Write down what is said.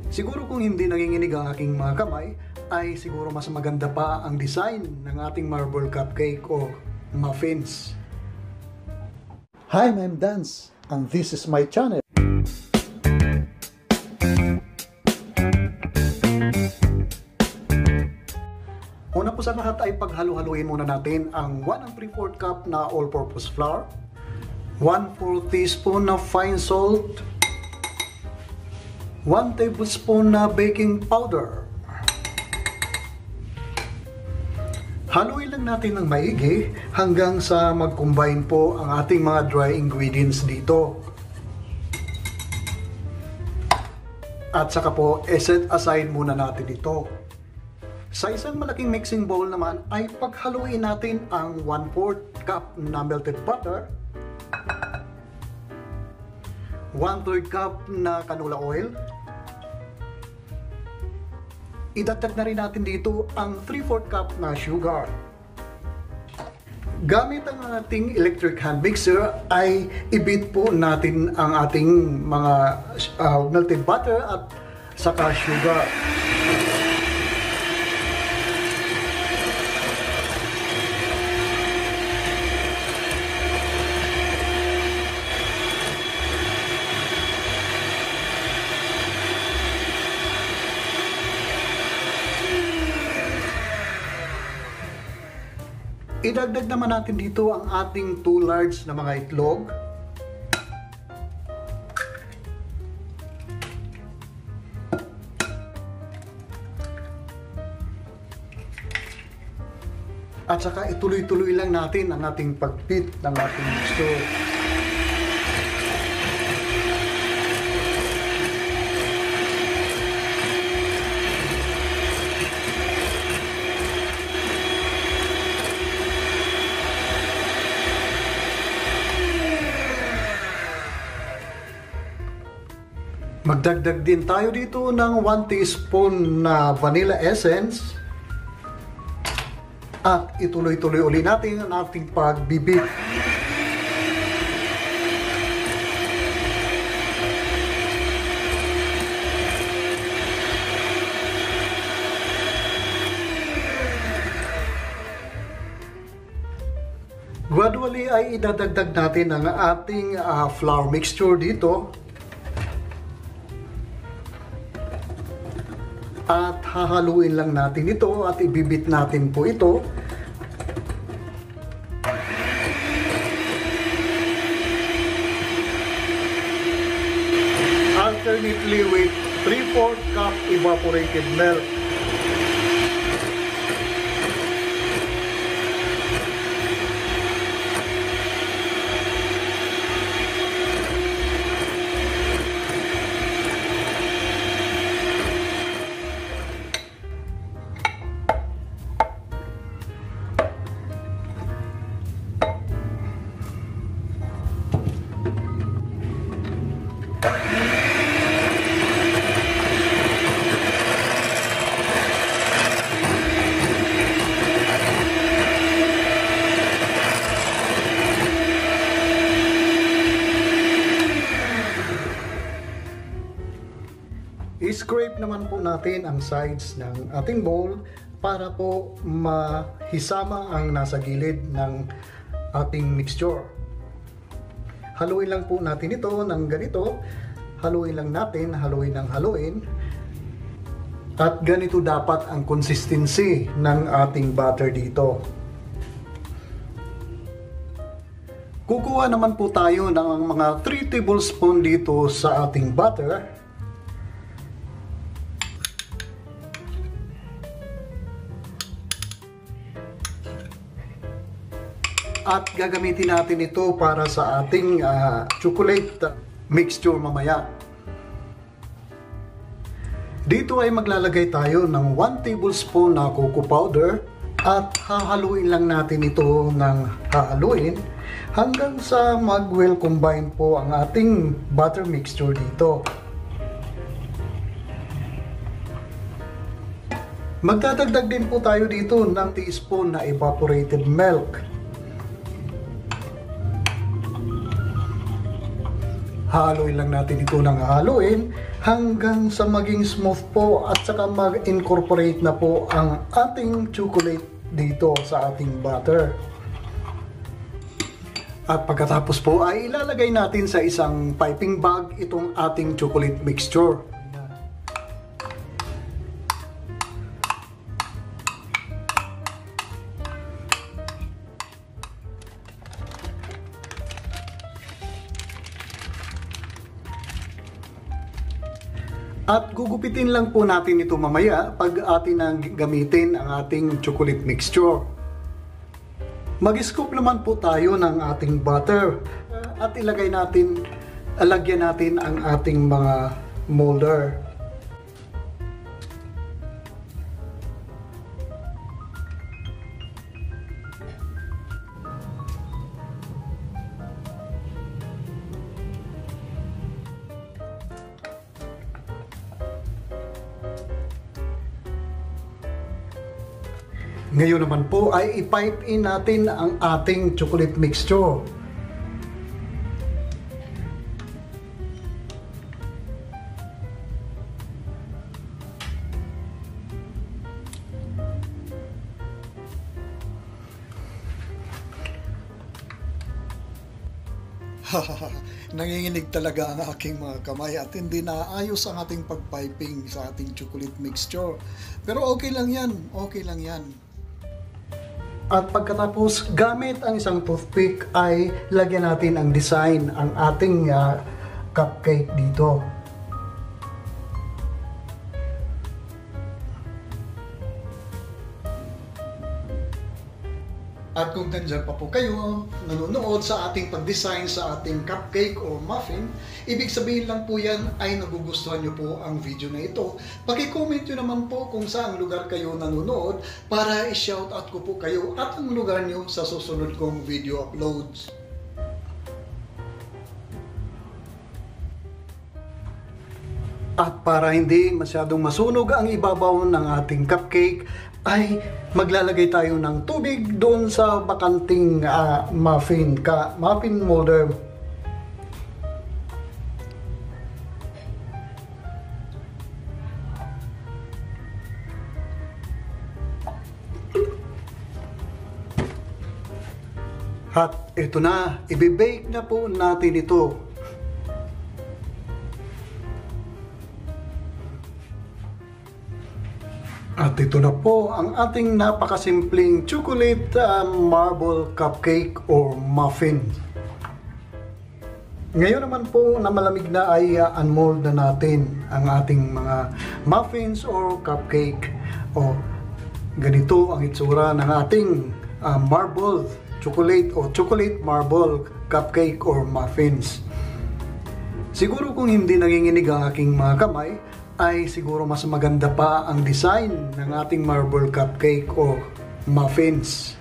Siguro kung hindi nanginginig ang aking mga kamay, ay siguro mas maganda pa ang design ng ating marble cupcake o muffins. Hi, I'm Dance, and this is my channel. Una po sa lahat ay paghalo-haluin muna natin ang 1 3/4 cup na all-purpose flour, 1/4 teaspoon na fine salt, 1 tablespoon na baking powder. Haluin lang natin ng maigi hanggang sa mag-combine po ang ating mga dry ingredients dito. At saka po, set aside muna natin ito. Sa isang malaking mixing bowl naman ay paghaluin natin ang 1/4 cup na melted butter, 1/3 cup na canola oil. Idagdag na rin natin dito ang 3/4 cup na sugar. Gamit ang ating electric hand mixer ay i-beat po natin ang ating mga melted butter at saka sugar. Idagdag naman natin dito ang ating 2 large na mga itlog. At saka ituloy-tuloy lang natin ang ating pag-beat ng ating mixture. Magdagdag din tayo dito ng 1 teaspoon na vanilla essence at ituloy-tuloy uli natin ang ating pagbibit. Gradually ay idadagdag natin ang ating flour mixture dito. At hahaluin lang natin ito at ibibit natin po ito. Alternately with 3/4 cup evaporated milk. I-scrape naman po natin ang sides ng ating bowl para po mahisama ang nasa gilid ng ating mixture. Haluin lang po natin ito ng ganito. Haluin lang natin, haluin ng haluin. At ganito dapat ang consistency ng ating batter dito. Kukuha naman po tayo ng mga 3 tablespoon dito sa ating butter. At gagamitin natin ito para sa ating chocolate mixture mamaya. Dito ay maglalagay tayo ng 1 tablespoon na cocoa powder at hahaluin lang natin ito ng hahaluin hanggang sa mag-well combine po ang ating butter mixture dito. Magdadagdag din po tayo dito ng teaspoon na evaporated milk. Haluin lang natin ito ng haluin hanggang sa maging smooth po at saka mag-incorporate na po ang ating chocolate dito sa ating butter. At pagkatapos po ay ilalagay natin sa isang piping bag itong ating chocolate mixture. At gugupitin lang po natin ito mamaya pag atin ang gamitin ang ating chocolate mixture. Mag-scoop naman po tayo ng ating butter at lagyan natin ang ating mga molder. Ngayon naman po ay i-pipe in natin ang ating chocolate mixture. Nanginginig talaga ang aking mga kamay at hindi naayos ang ating pagpiping sa ating chocolate mixture. Pero okay lang yan, okay lang yan. At pagkatapos gamit ang isang toothpick ay lagyan natin ang design ang ating cupcake dito. At kung nandiyan pa po kayo nanonood sa ating pag-design sa ating cupcake o muffin, ibig sabihin lang po yan ay nagugustuhan nyo po ang video na ito. Paki-comment nyo naman po kung saan lugar kayo nanonood para i-shoutout ko po kayo at ang lugar nyo sa susunod kong video uploads. At para hindi masyadong masunog ang ibabaw ng ating cupcake, ay maglalagay tayo ng tubig doon sa bakanting muffin molder. At ito na, i-bake na po natin ito. At ito na po ang ating napakasimpleng chocolate marble cupcake or muffin. Ngayon naman po na malamig na ay unmold na natin ang ating mga muffins or cupcake. O ganito ang itsura ng ating marble chocolate o chocolate marble cupcake or muffins. Siguro kung hindi nanginginig ang aking mga kamay, ay siguro mas maganda pa ang design ng ating marble cupcake o muffins.